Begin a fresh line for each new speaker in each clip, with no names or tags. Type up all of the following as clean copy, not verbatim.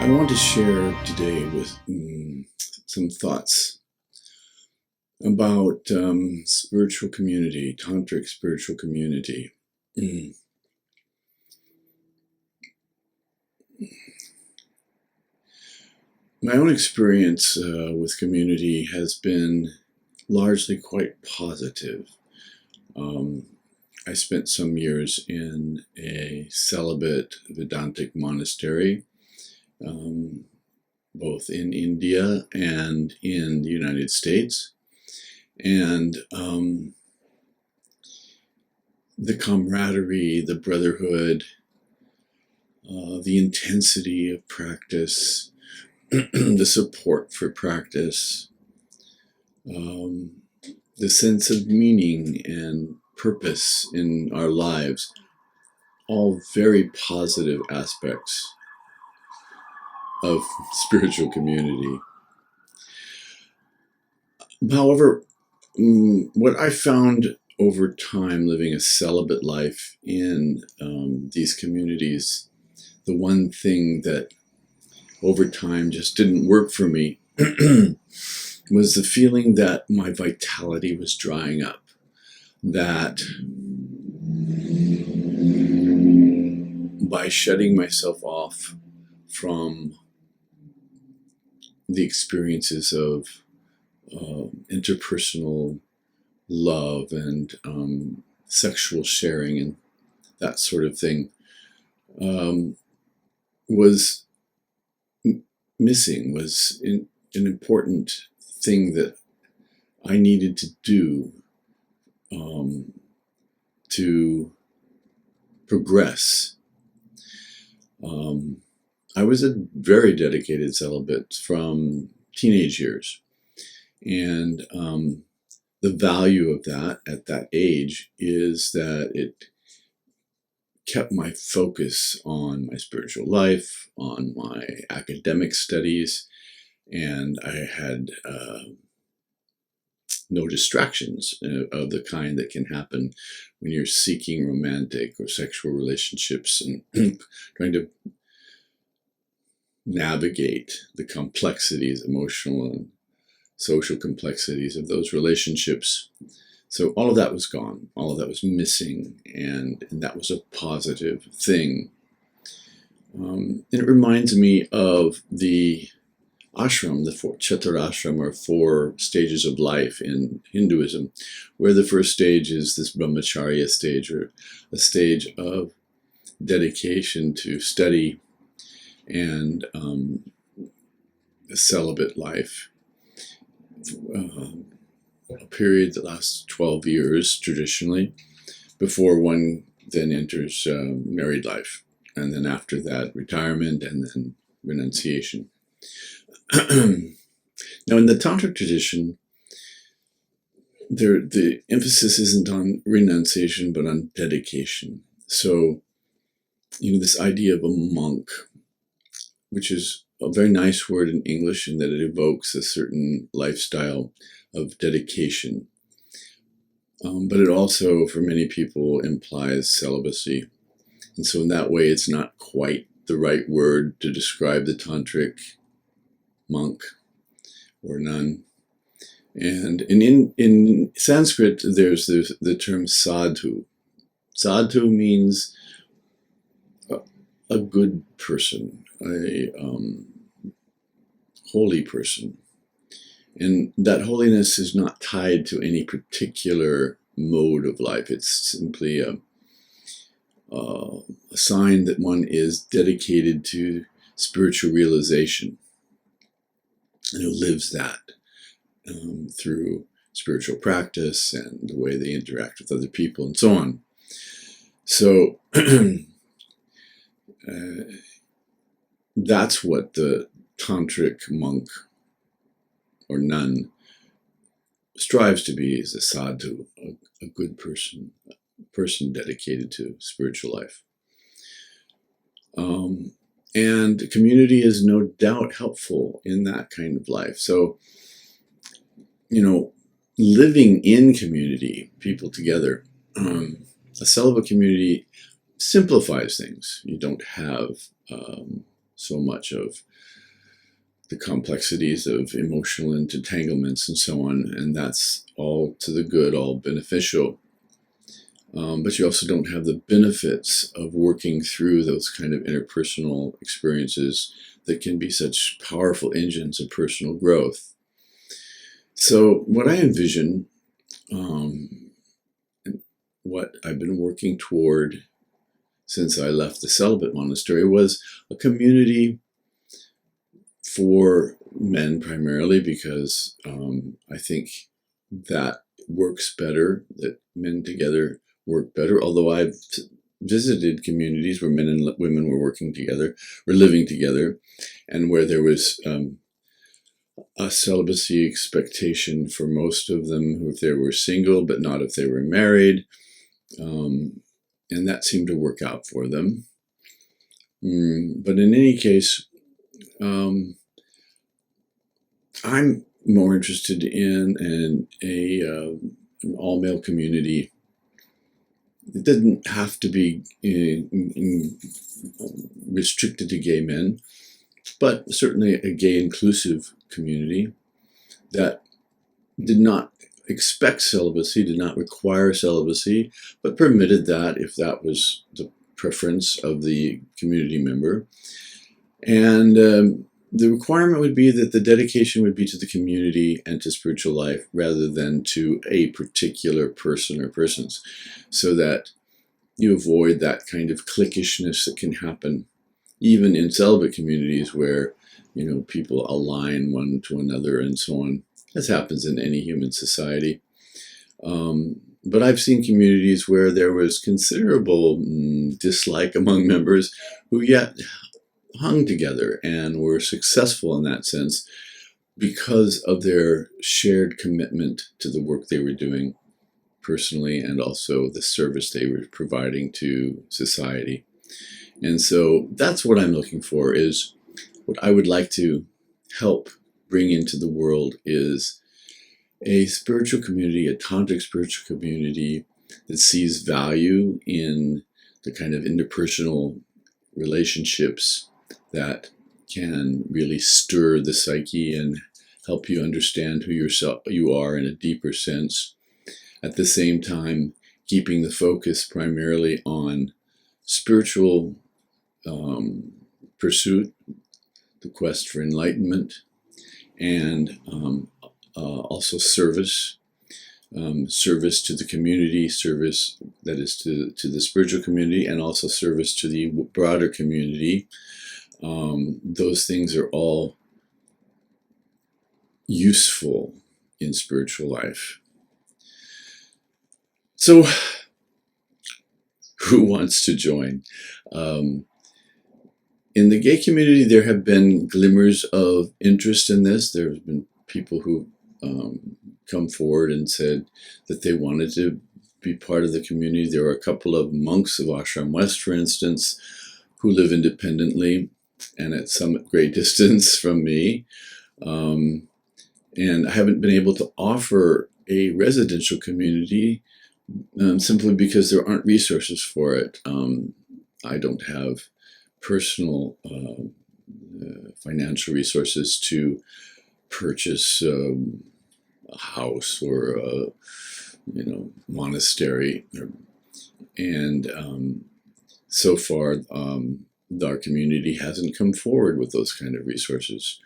I want to share today with some thoughts about spiritual community, Tantric spiritual community. My own experience with community has been largely quite positive. I spent some years in a celibate Vedantic monastery, both in India and in the United States. And the camaraderie, the brotherhood, the intensity of practice, the support for practice, the sense of meaning and purpose in our lives, all very positive aspects of spiritual community. However, what I found over time living a celibate life in these communities, the one thing that over time just didn't work for me was the feeling that my vitality was drying up, that by shutting myself off from the experiences of interpersonal love and sexual sharing and that sort of thing was missing, was an important thing that I needed to do to progress. I was a very dedicated celibate from teenage years, and the value of that at that age is that it kept my focus on my spiritual life, on my academic studies, and I had no distractions of the kind that can happen when you're seeking romantic or sexual relationships and trying to navigate the complexities, emotional and social complexities of those relationships. So all of that was gone, all of that was missing, and that was a positive thing. And it reminds me of the ashram, the Chaturashram, or 4 stages of life in Hinduism, where the first stage is this brahmacharya stage, or a stage of dedication to study and a celibate life. A period that lasts 12 years traditionally, before one then enters married life, and then after that retirement, and then renunciation. Now in the Tantric tradition, the emphasis isn't on renunciation but on dedication. So, this idea of a monk, which is a very nice word in English in that it evokes a certain lifestyle of dedication. But it also, for many people, implies celibacy. And so in that way, it's not quite the right word to describe the Tantric monk or nun. And in Sanskrit, there's the term sadhu. Sadhu means a good person, a holy person. And that holiness is not tied to any particular mode of life. It's simply a sign that one is dedicated to spiritual realization and who lives that through spiritual practice and the way they interact with other people and so on. So that's what the Tantric monk or nun strives to be, is a sadhu, a good person, a person dedicated to spiritual life. And community is no doubt helpful in that kind of life. So, living in community, people together, a celibate community simplifies things. You don't have so much of the complexities of emotional entanglements and so on, and that's all to the good, all beneficial. But you also don't have the benefits of working through those kind of interpersonal experiences that can be such powerful engines of personal growth. So what I envision, what I've been working toward since I left the celibate monastery, was a community for men primarily, because I think that works better, that men together work better. Although I've visited communities where men and women were working together, were living together, and where there was a celibacy expectation for most of them if they were single, but not if they were married. And that seemed to work out for them. But in any case, I'm more interested in an all-male community. It doesn't have to be restricted to gay men, but certainly a gay inclusive community that did not expect celibacy, did not require celibacy, but permitted that if that was the preference of the community member. And the requirement would be that the dedication would be to the community and to spiritual life rather than to a particular person or persons, so that you avoid that kind of cliquishness that can happen even in celibate communities where, people align one to another and so on, as happens in any human society. But I've seen communities where there was considerable dislike among members who yet hung together and were successful in that sense because of their shared commitment to the work they were doing personally and also the service they were providing to society. And so that's what I'm looking for. Is what I would like to help bring into the world is a spiritual community, a tantric spiritual community that sees value in the kind of interpersonal relationships that can really stir the psyche and help you understand who you are in a deeper sense. At the same time, keeping the focus primarily on spiritual pursuit, the quest for enlightenment, and also service to the community, service that is to the spiritual community, and also service to the broader community. Those things are all useful in spiritual life. So, who wants to join? In the gay community, there have been glimmers of interest in this. There have been people who come forward and said that they wanted to be part of the community. There are a couple of monks of Ashram West, for instance, who live independently and at some great distance from me. And I haven't been able to offer a residential community simply because there aren't resources for it. I don't have personal financial resources to purchase a house or a monastery, and so far our community hasn't come forward with those kind of resources.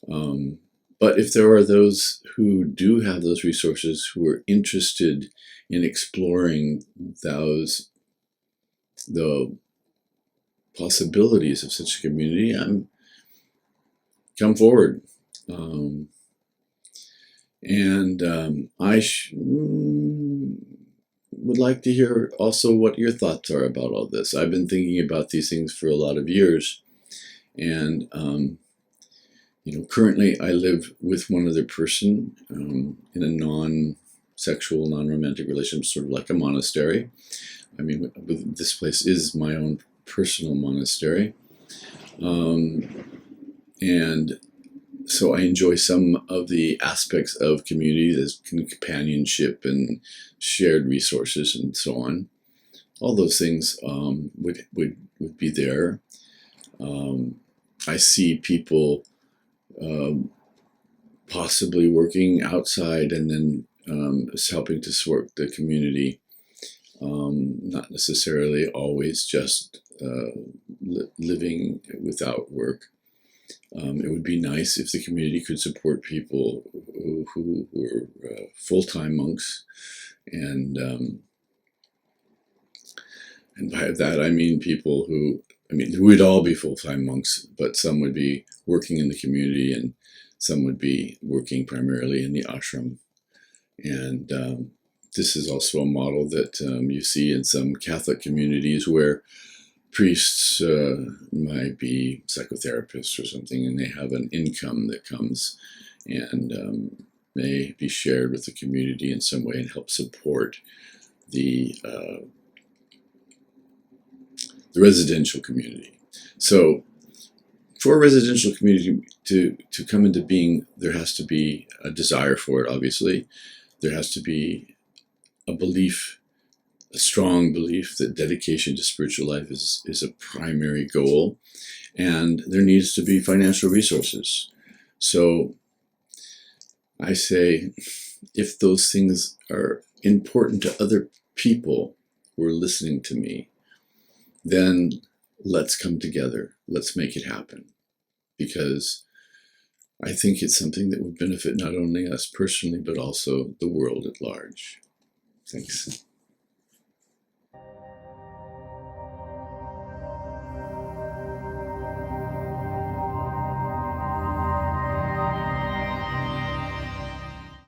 But if there are those who do have those resources, who are interested in exploring the possibilities of such a community, come forward. I would like to hear also what your thoughts are about all this. I've been thinking about these things for a lot of years, and currently I live with one other person in a non-sexual, non-romantic relationship, sort of like a monastery. I mean, this place is my own personal monastery. And so I enjoy some of the aspects of community, as companionship and shared resources and so on. All those things would be there. I see people possibly working outside and then helping to support the community. Not necessarily always just living without work. It would be nice if the community could support people who were full-time monks, and by that I mean people who, we'd all be full-time monks, but some would be working in the community and some would be working primarily in the ashram. And this is also a model that you see in some Catholic communities where priests might be psychotherapists or something, and they have an income that comes and may be shared with the community in some way and help support the residential community. So for a residential community to come into being, there has to be a desire for it, obviously. There has to be a belief, a strong belief that dedication to spiritual life is a primary goal, and there needs to be financial resources. So I say, if those things are important to other people who are listening to me, then let's come together. Let's make it happen. Because I think it's something that would benefit not only us personally, but also the world at large. Thanks.